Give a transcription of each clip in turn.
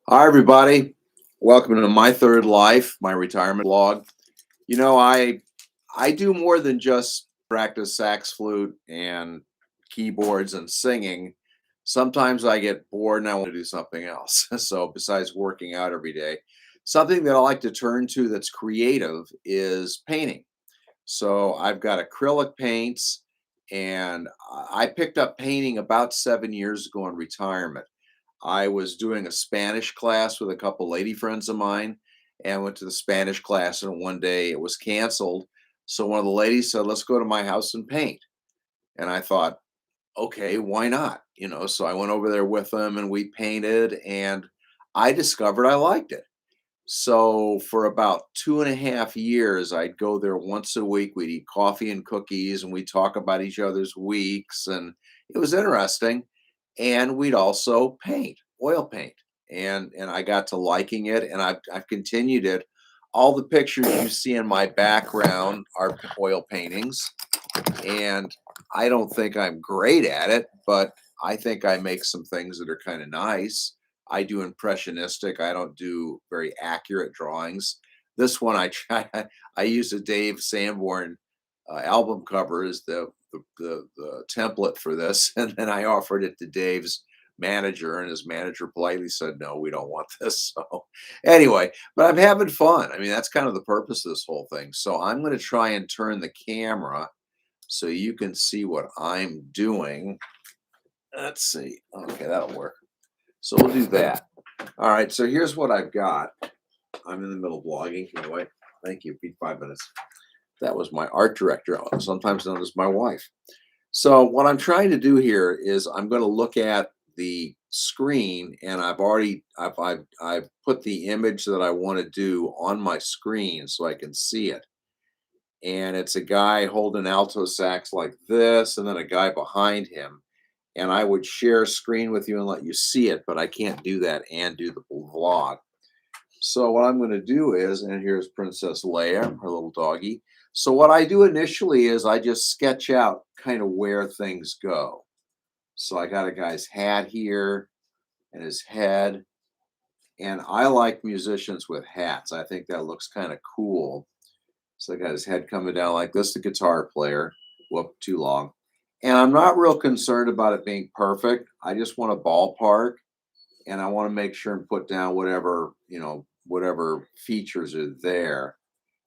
Hi, everybody. Welcome to my third life, my retirement vlog. You know, I do more than just practice sax flute and keyboards and singing. Sometimes I get bored and I want to do something else. So besides working out every day, something that I like to turn to that's creative is painting. So I've got acrylic paints, and I picked up painting about 7 years ago in retirement. I was doing a Spanish class with a couple lady friends of mine and went to the Spanish class, and one day it was canceled. So one of the ladies said, "Let's go to my house and paint." And I thought, okay, why not? So I went over there with them and we painted, and I discovered I liked it. So for about 2.5 years, I'd go there once a week. We'd eat coffee and cookies and we'd talk about each other's weeks. And it was interesting. And we'd also paint, oil paint. And I got to liking it, and I've continued it. All the pictures you see in my background are oil paintings. And I don't think I'm great at it, but I think I make some things that are kind of nice. I do impressionistic. I don't do very accurate drawings. This one I try. I use a Dave Sanborn album cover as the template for this, and then I offered it to Dave's manager, and his manager politely said, "No, we don't want this." So anyway, but I'm having fun. I mean, that's kind of the purpose of this whole thing. So I'm going to try and turn the camera so you can see what I'm doing. Let's see. Okay, that'll work. So we'll do that. All right. So here's what I've got. I'm in the middle of vlogging. Anyway, thank you. Be 5 minutes. That was my art director, sometimes known as my wife. So what I'm trying to do here is I'm going to look at the screen, and I've put the image that I want to do on my screen so I can see it. And it's a guy holding alto sax like this, and then a guy behind him. And I would share screen with you and let you see it, but I can't do that and do the vlog. So what I'm going to do is, and here's Princess Leia, her little doggy. So what I do initially is I just sketch out kind of where things go. So I got a guy's hat here and his head, and I like musicians with hats. I think that looks kind of cool. So I got his head coming down like this, the guitar player. Whoop, too long. And I'm not real concerned about it being perfect. I just want a ballpark, and I want to make sure and put down whatever features are there.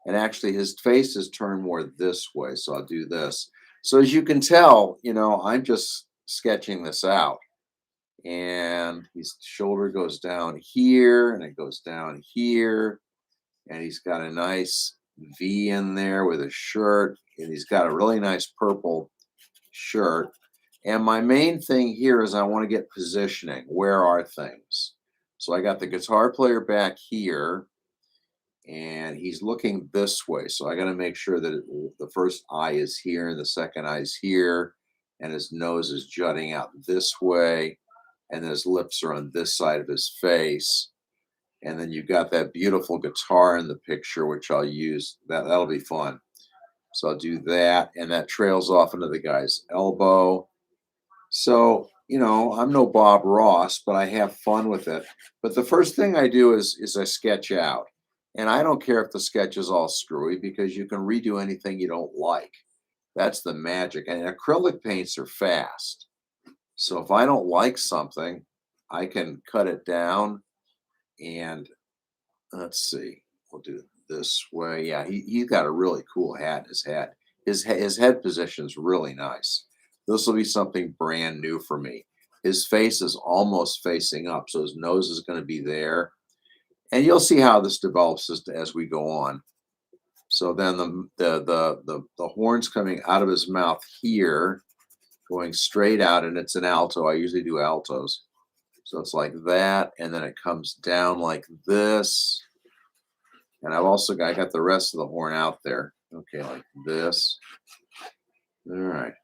And actually his face is turned more this way, so I'll do this. So as you can tell, I'm just sketching this out. And his shoulder goes down here and it goes down here, and he's got a nice V in there with a shirt, and he's got a really nice purple shirt. And my main thing here is I want to get positioning. Where are things? So I got the guitar player back here, and he's looking this way. So I got to make sure that the first eye is here and the second eye is here, and his nose is jutting out this way, and his lips are on this side of his face. And then you've got that beautiful guitar in the picture, which I'll use. That'll be fun. So I'll do that, and that trails off into the guy's elbow. So, I'm no Bob Ross, but I have fun with it. But the first thing I do is I sketch out. And I don't care if the sketch is all screwy, because you can redo anything you don't like. That's the magic. And acrylic paints are fast. So if I don't like something, I can cut it down. And let's see, we'll do it this way. Yeah, he's got a really cool hat in his head. His head position is really nice. This will be something brand new for me. His face is almost facing up, so his nose is going to be there. And you'll see how this develops as we go on. So then the horns coming out of his mouth here, going straight out, and it's an alto. I usually do altos. So it's like that, and then it comes down like this. And I got the rest of the horn out there. Okay, like this. All right.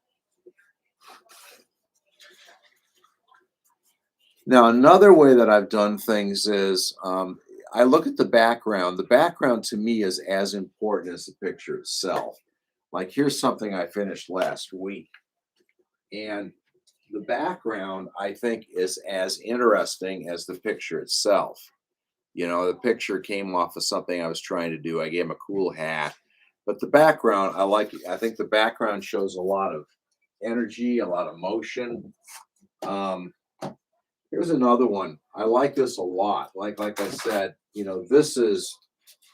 Now, another way that I've done things is I look at the background. The background to me is as important as the picture itself. Like, here's something I finished last week. And the background, I think, is as interesting as the picture itself. You know, the picture came off of something I was trying to do. I gave him a cool hat, but the background, I like it. I think the background shows a lot of energy, a lot of motion. Um, Here's another one. I like this a lot. Like I said, you know, this is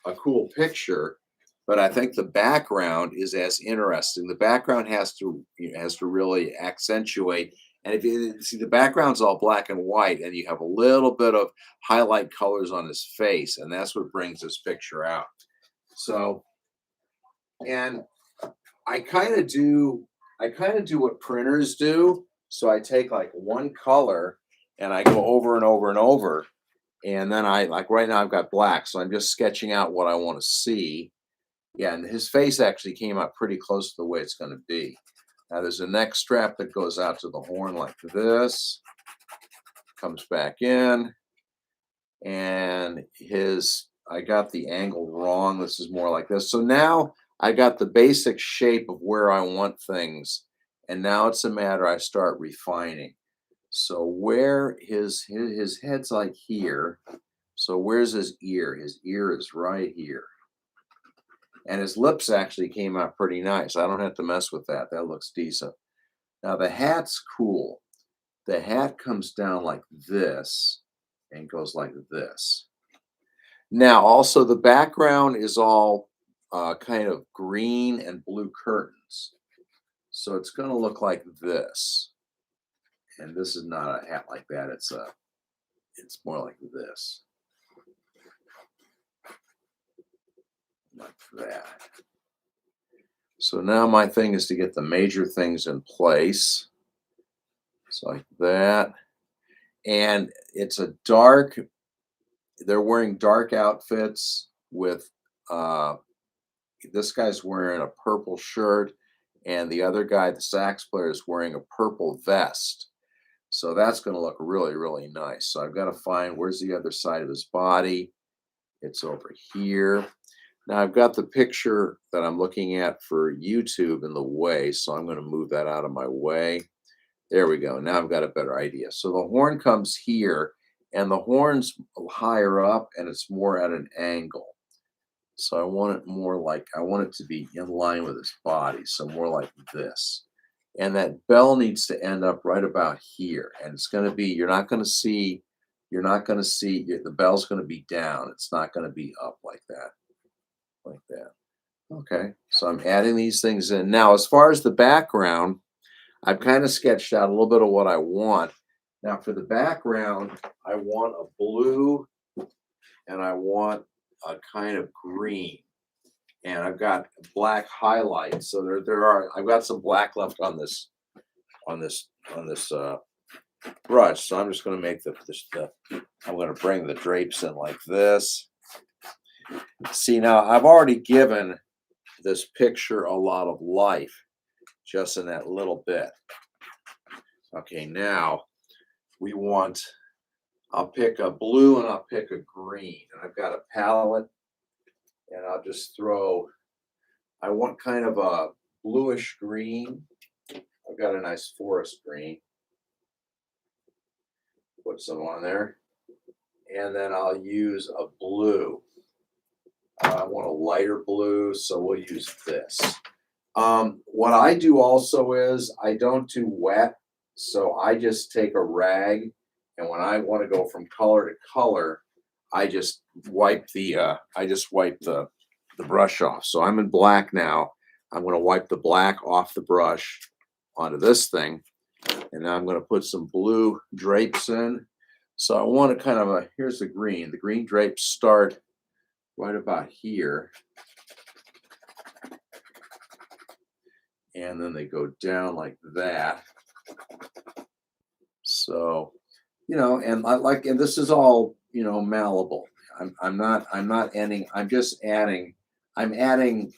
a cool picture, but I think the background is as interesting. The background has to really accentuate. And if you see the background's all black and white, and you have a little bit of highlight colors on his face, and that's what brings this picture out. So, and I kind of do what printers do. So I take like one color and I go over and over and over. And then I like right now I've got black, so I'm just sketching out what I want to see. Yeah, and his face actually came out pretty close to the way it's going to be. Now there's a neck strap that goes out to the horn like this, comes back in, and I got the angle wrong. This is more like this. So now I got the basic shape of where I want things, and now it's a matter I start refining. So where his head's like here. So where's his ear? His ear is right here. And his lips actually came out pretty nice. I don't have to mess with that. That looks decent. Now the hat's cool. The hat comes down like this and goes like this. Now also the background is all kind of green and blue curtains. So it's going to look like this. And this is not a hat like that. It's more like this. Like that. So now my thing is to get the major things in place. It's like that. And it's a dark, they're wearing dark outfits with, this guy's wearing a purple shirt, and the other guy, the sax player, is wearing a purple vest. So that's going to look really, really nice. So I've got to find where's the other side of his body. It's over here. Now I've got the picture that I'm looking at for YouTube in the way, so I'm going to move that out of my way. There we go. Now I've got a better idea. So the horn comes here, and the horn's higher up, and it's more at an angle. So I want it more like, I want it to be in line with his body, so more like this. And that bell needs to end up right about here. And it's going to be, you're not going to see, the bell's going to be down. It's not going to be up like that. Like that. Okay, so I'm adding these things in. Now, as far as the background, I've kind of sketched out a little bit of what I want. Now, for the background, I want a blue and I want a kind of green. And I've got black highlights. So I've got some black left on this brush. So I'm just going to make I'm going to bring the drapes in like this. See, now I've already given this picture a lot of life just in that little bit. Okay, now I'll pick a blue and I'll pick a green. And I've got a palette and I'll just I want kind of a bluish green. I've got a nice forest green. Put some on there. And then I'll use a blue. I want a lighter blue, so we'll use this. What I do also is I don't do wet, so I just take a rag, and when I want to go from color to color, I just wipe the brush off. So I'm in black now. I'm going to wipe the black off the brush onto this thing, and now I'm going to put some blue drapes in. So I want to kind of here's the green. The green drapes start right about here. And then they go down like that. So, and this is all, malleable. I'm adding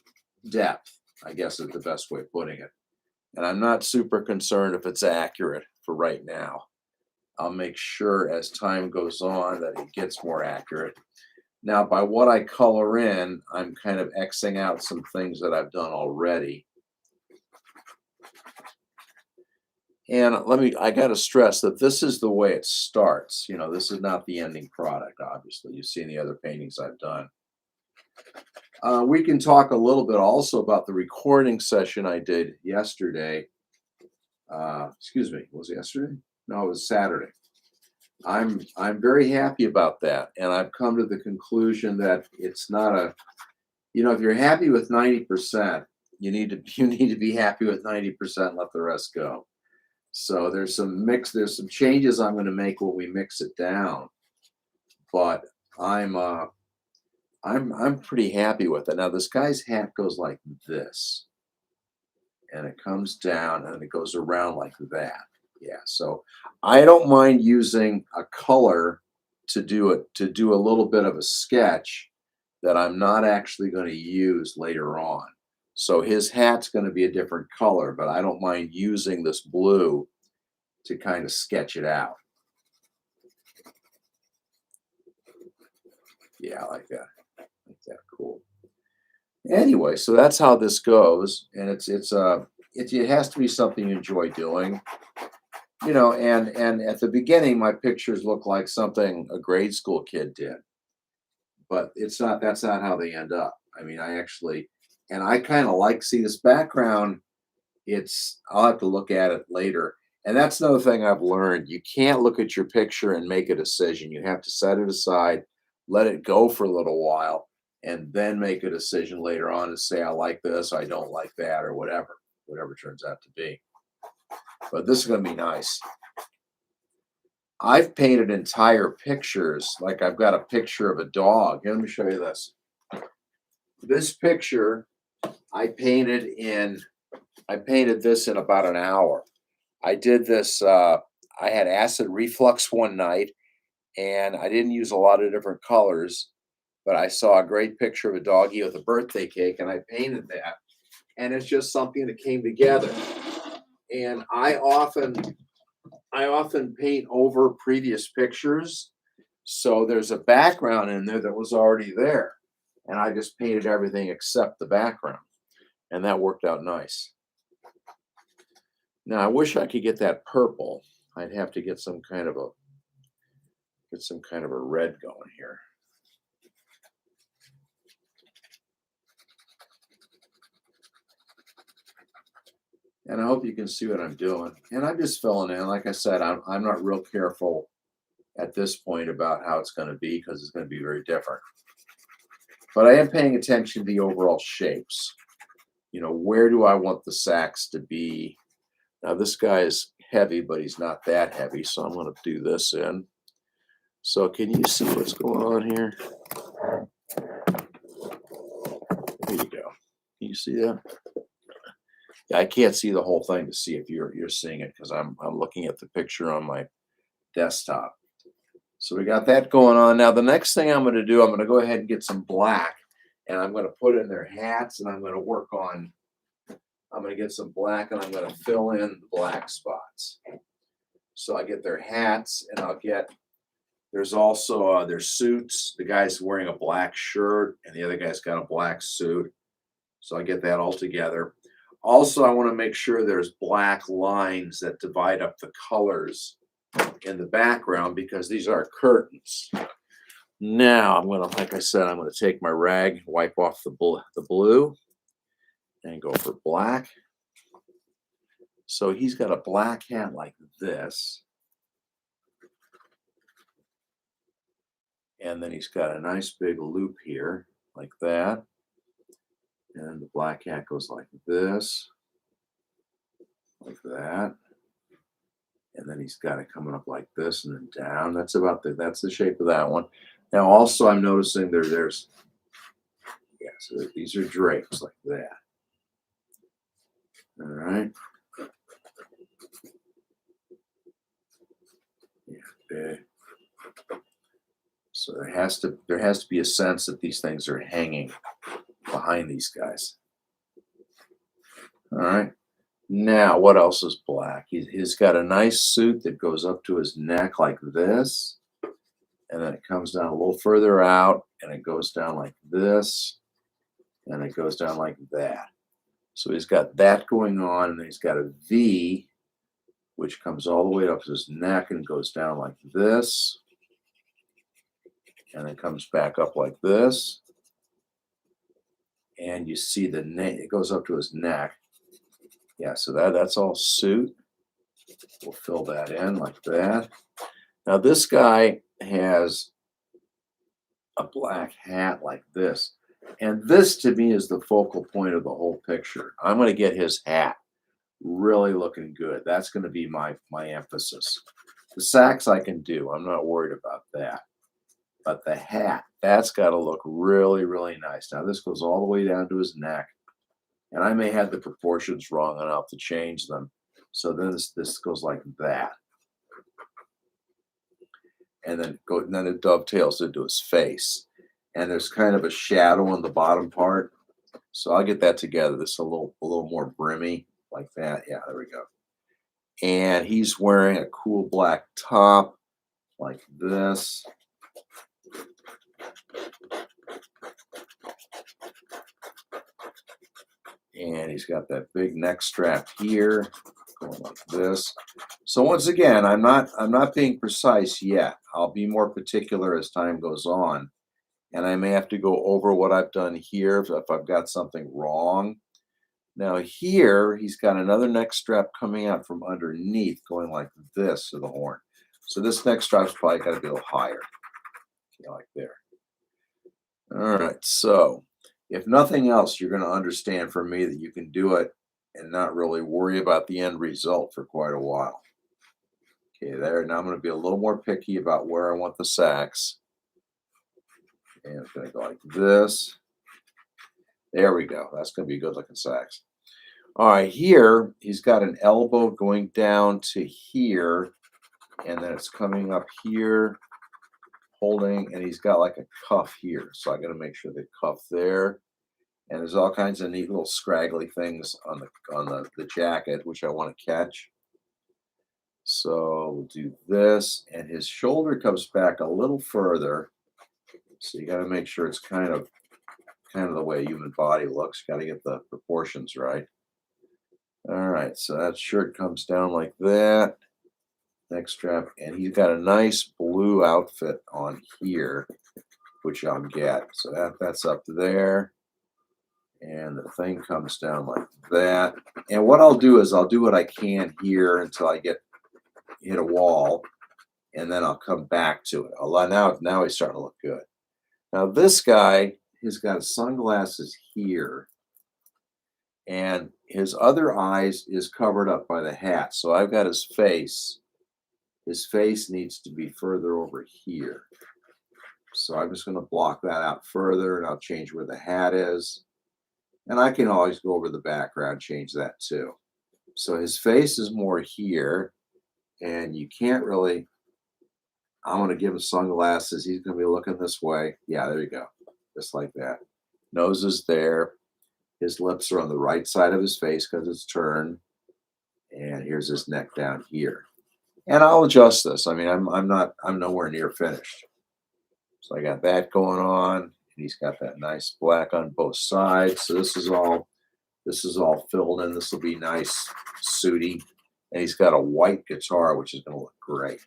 depth, I guess is the best way of putting it. And I'm not super concerned if it's accurate for right now. I'll make sure as time goes on that it gets more accurate. Now, by what I color in, I'm kind of Xing out some things that I've done already. And I got to stress that this is the way it starts. You know, this is not the ending product, obviously. You've seen the other paintings I've done. We can talk a little bit also about the recording session I did yesterday. Excuse me, was it yesterday? No, it was Saturday. I'm very happy about that, and I've come to the conclusion that it's not a, you know, if you're happy with 90%, you need to be happy with 90%, let the rest go. So there's some changes I'm going to make when we mix it down, but I'm uh I'm pretty happy with it. Now this guy's hat goes like this, and it comes down and it goes around like that. Yeah, so I don't mind using a color to do a little bit of a sketch that I'm not actually going to use later on. So his hat's going to be a different color, but I don't mind using this blue to kind of sketch it out. Yeah, I like that. Like that. Cool. Anyway, so that's how this goes, and it has to be something you enjoy doing, you know. And at the beginning, my pictures look like something a grade school kid did, but it's not. That's not how they end up. I mean, I actually, and I kind of like see this background. It's I'll have to look at it later. And that's another thing I've learned. You can't look at your picture and make a decision. You have to set it aside, let it go for a little while, and then make a decision later on to say, I like this, I don't like that, or whatever turns out to be. But this is going to be nice. I've painted entire pictures. Like I've got a picture of a dog. Here, let me show you this. This picture I painted in, I painted this in about an hour. I did this, I had acid reflux one night and I didn't use a lot of different colors, but I saw a great picture of a doggy with a birthday cake and I painted that. And it's just something that came together. And I often paint over previous pictures. So there's a background in there that was already there. And I just painted everything except the background. And that worked out nice. Now I wish I could get that purple. I'd have to get some kind of a red going here. And I hope you can see what I'm doing. And I'm just filling in. Like I said, I'm not real careful at this point about how it's going to be because it's going to be very different. But I am paying attention to the overall shapes. You know, where do I want the sacks to be? Now this guy is heavy, but he's not that heavy. So I'm going to do this in. So can you see what's going on here? There you go. Can you see that? Yeah, I can't see the whole thing to see if you're seeing it because I'm looking at the picture on my desktop. So we got that going on. Now the next thing I'm going to do, I'm going to go ahead and get some black, and I'm going to put in their hats, and I'm going to work on. I'm going to get some black, and I'm going to fill in the black spots. So I get their hats, and I'll get. There's also their suits. The guy's wearing a black shirt, and the other guy's got a black suit. So I get that all together. Also, I want to make sure there's black lines that divide up the colors in the background because these are curtains. Now I'm gonna, like I said, I'm gonna take my rag, wipe off the blue, and go for black. So he's got a black hat like this, and then he's got a nice big loop here, like that. And the black hat goes like this, like that. And then he's got it coming up like this and then down. That's the shape of that one. Now also I'm noticing there's yeah, so these are drapes like that. All right. Yeah, okay. So there has to be a sense that these things are hanging behind these guys. All right. Now, what else is black? He's got a nice suit that goes up to his neck like this, and then it comes down a little further out, and it goes down like this, and it goes down like that. So he's got that going on, and then he's got a V which comes all the way up to his neck and goes down like this, and then comes back up like this. And you see the neck, it goes up to his neck. Yeah, so that's all suit. We'll fill that in like that. Now this guy has a black hat like this. And this to me is the focal point of the whole picture. I'm going to get his hat really looking good. That's going to be my emphasis. The sacks I can do. I'm not worried about that. But the hat, that's got to look really, really nice. Now this goes all the way down to his neck. And I may have the proportions wrong and I'll have to change them. So then this goes like that. And then it dovetails into his face. And there's kind of a shadow on the bottom part. So I'll get that together. This is a little more brimmy like that. Yeah, there we go. And he's wearing a cool black top like this. And he's got that big neck strap here going like this. So once again, I'm not being precise yet. I'll be more particular as time goes on. And I may have to go over what I've done here if I've got something wrong. Now here, he's got another neck strap coming out from underneath, going like this to the horn. So this neck strap's probably got to be a little higher, like there. All right, so if nothing else, you're going to understand from me that you can do it and not really worry about the end result for quite a while. Okay, there. Now I'm going to be a little more picky about where I want the sacks. And it's going to go like this. There we go. That's going to be good looking sacks. All right, here he's got an elbow going down to here, and then it's coming up here, holding, and he's got like a cuff here. So I got to make sure the cuff there. And there's all kinds of neat little scraggly things on the jacket, which I want to catch. So we'll do this, and his shoulder comes back a little further. So you got to make sure it's kind of the way a human body looks. Got to get the proportions right. All right, so that shirt comes down like that. Neck strap, and he's got a nice blue outfit on here, which I'll get. So that's up there. And the thing comes down like that. And what I'll do is I'll do what I can here until I hit a wall, and then I'll come back to it. Now he's starting to look good. Now this guy, he's got sunglasses here, and his other eyes is covered up by the hat. So I've got his face. His face needs to be further over here. So I'm just going to block that out further, and I'll change where the hat is. And I can always go over the background, change that too. So his face is more here, and you can't really, I'm going to give him sunglasses. He's going to be looking this way. Yeah, there you go. Just like that. Nose is there. His lips are on the right side of his face because it's turned. And here's his neck down here. And I'll adjust this. I mean, I'm nowhere near finished. So I got that going on. And he's got that nice black on both sides. So this is all filled in. This will be nice, suity. And he's got a white guitar, which is going to look great.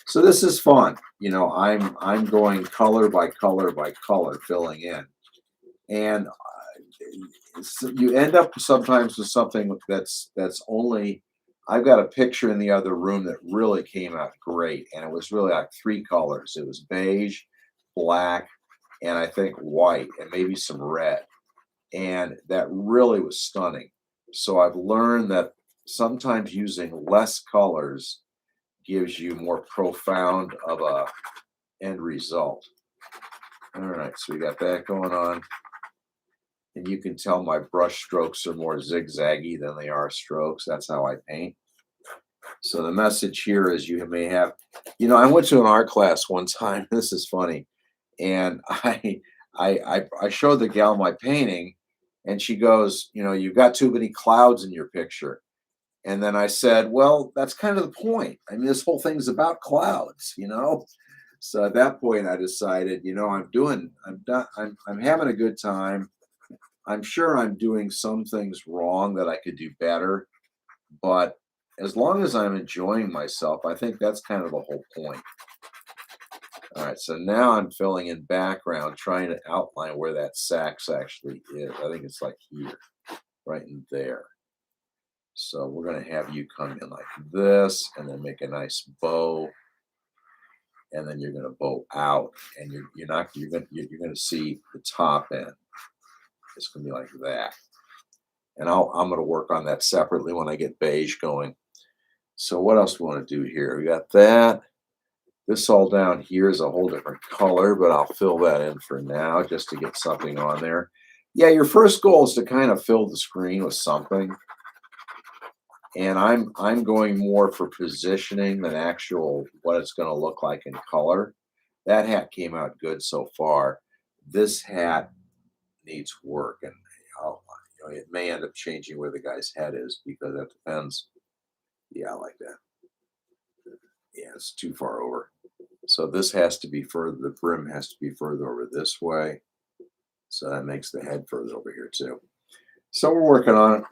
So this is fun. I'm going color by color by color, filling in. And you end up sometimes with something that's only, I've got a picture in the other room that really came out great. And it was really like 3 colors. It was beige, black, and I think white, and maybe some red. And that really was stunning. So I've learned that sometimes using less colors gives you more profound of a end result. All right, so we got that going on. And you can tell my brush strokes are more zigzaggy than they are strokes. That's how I paint. So the message here is you may have, I went to an art class one time. This is funny. And I showed the gal my painting, and she goes, you've got too many clouds in your picture. And then I said, well, that's kind of the point. I mean, this whole thing's about clouds, So at that point, I decided, I'm having a good time. I'm sure I'm doing some things wrong that I could do better, but as long as I'm enjoying myself, I think that's kind of the whole point. All right, so now I'm filling in background, trying to outline where that sax actually is. I think it's like here, right in there. So we're going to have you come in like this and then make a nice bow. And then you're going to bow out and you're not, you're going to see the top end. It's going to be like that. And I'm going to work on that separately when I get beige going. So what else do we want to do here? We got that. This all down here is a whole different color, but I'll fill that in for now just to get something on there. Yeah, your first goal is to kind of fill the screen with something. And I'm going more for positioning than actual what it's going to look like in color. That hat came out good so far. This hat needs work, and it may end up changing where the guy's head is because that depends. Yeah, I like that. Yeah, it's too far over. So this has to be further. The brim has to be further over this way. So that makes the head further over here too. So we're working on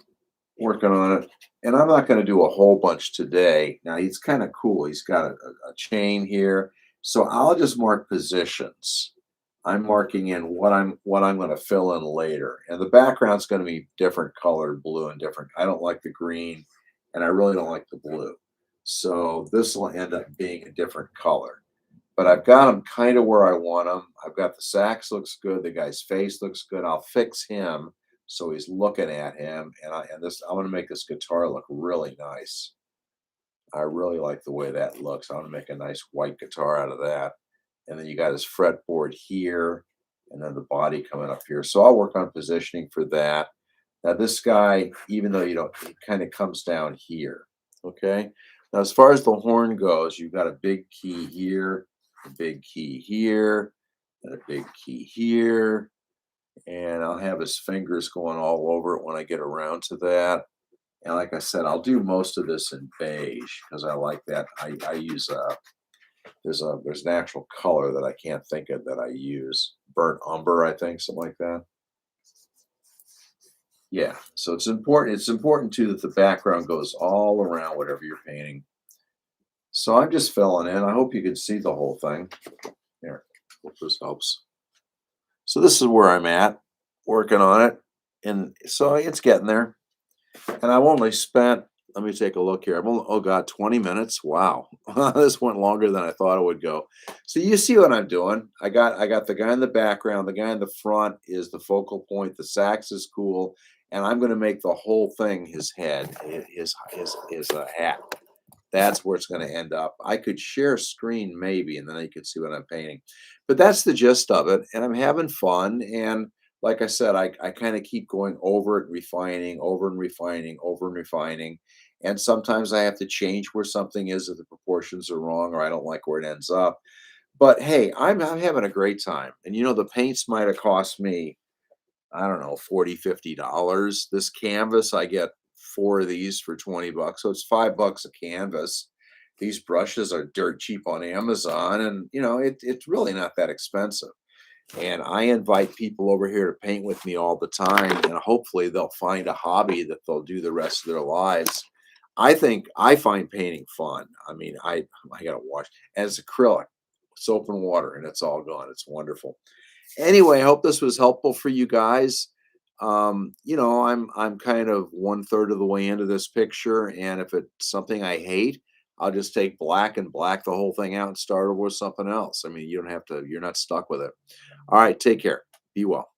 it. And I'm not going to do a whole bunch today. Now he's kind of cool. He's got a chain here. So I'll just mark positions. I'm marking in what I'm going to fill in later. And the background's going to be different colored blue and different. I don't like the green and I really don't like the blue. So this will end up being a different color. But I've got them kind of where I want them. I've got the sax looks good. The guy's face looks good. I'll fix him so he's looking at him. I'm going to make this guitar look really nice. I really like the way that looks. I'm going to make a nice white guitar out of that. And then you got his fretboard here, and then the body coming up here. So I'll work on positioning for that. Now this guy, even though it kind of comes down here. Okay. Now as far as the horn goes, you've got a big key here, a big key here, and a big key here. And I'll have his fingers going all over it when I get around to that. And like I said, I'll do most of this in beige because I like that. I use there's an actual color that I can't think of that I use. Burnt umber, I think, something like that. Yeah. So it's important. It's important too that the background goes all around whatever you're painting. So I'm just filling in. I hope you can see the whole thing. Here, hope this helps. So this is where I'm at, working on it. And so it's getting there. And I've only spent, let me take a look here. Oh God, 20 minutes. Wow. This went longer than I thought it would go. So you see what I'm doing. I got the guy in the background, the guy in the front is the focal point. The sax is cool. And I'm going to make the whole thing his head, his hat. That's where it's going to end up. I could share screen maybe, and then you could see what I'm painting. But that's the gist of it. And I'm having fun. And like I said, I kind of keep going over it, refining, over and refining, over and refining. And sometimes I have to change where something is if the proportions are wrong or I don't like where it ends up. But hey, I'm having a great time. And the paints might have cost me, I don't know, 40, $50. This canvas, I get four of these for 20 bucks. So it's $5 a canvas. These brushes are dirt cheap on Amazon. And, it's really not that expensive. And I invite people over here to paint with me all the time. And hopefully they'll find a hobby that they'll do the rest of their lives. I find painting fun. I mean, I gotta wash as acrylic, soap and water, and it's all gone. It's wonderful. Anyway, I hope this was helpful for you guys. I'm kind of 1/3 of the way into this picture, and if it's something I hate, I'll just take black and black the whole thing out and start over with something else. I mean, you don't have to, you're not stuck with it. All right, take care. Be well.